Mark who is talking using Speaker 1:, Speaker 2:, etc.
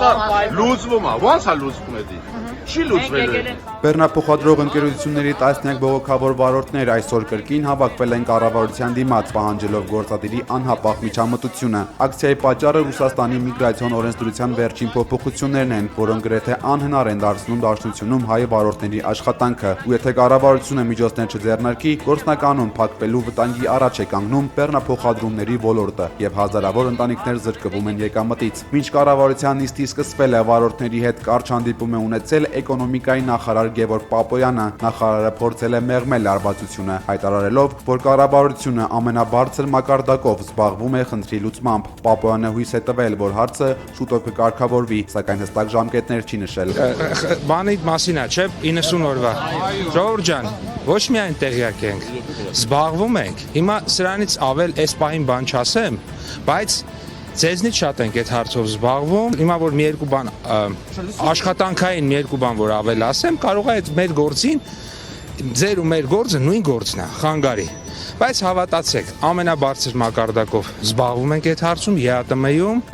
Speaker 1: լուծվում է, ո՞նց է լուծվում է դի։ Չի լուծվելու է։
Speaker 2: Բեռնափոխադրող ընկերությունների տասնյակ բողոքավոր վարորդներ այսօր կրկին հավաքվել են կառավարության դիմաց, պահանջելով գործադիրի անհապաղ միջամտությունը։ Ակցիայի պատճառը Ռուսաստանի միգրացիոն օրենսդրության վերջին փոփոխություններն են, որոնք գրեթե անհնար են դարձնում Դաշնությունում հայ վարորդների աշխատանքը։ Ու եթե կառավարությունը միջոցներ չձեռնարկի, գործնականում փակվելու վտանգի առաջ է կանգնում բեռնափոխադրումների ոլորտը, եւ հազարավոր ընտանիքներ զրկվում են եկամտից։ Մինչ կառավարության նիստի սկսվել է, վարորդների հետ կարճ հանդիպում է ունեցել էկոնոմիկայի նախարար Գևորգ Պապոյանը։ Նախարարը փորձել է մեղմել լարվածությունը, հայտարարելով, որ կառավարությունը ամենաբարձր մակարդակով զբաղվում է խնդրի լուծմամբ։ Պապոյանը հույս է տվել, որ հարցը շուտով կկարգավորվի, սակայն հստակ ժամկետներ չի նշել։
Speaker 3: Բանի մասին է, չէ՞, 90 օրվա։ Ժողովուրդ ջան, ոչ միայն տեղյակ ենք, զբաղվում ենք։ Հիմա սրանից ավել այս պահին բան չասեմ, բայց ձեզնից շատ ենք այդ հարցով զբաղվում։ Հիմա որ մի երկու բան աշխատանքային մի երկու բան որ ավել ասեմ, կարող է այդ մեր գործին ձեր ու մեր գործը նույն գործն է, խանգարի։ Բայց հավատացեք, ամենաբարձր մակարդակով զբաղվում ենք այդ հարցում ԵԱՏՄ-ում։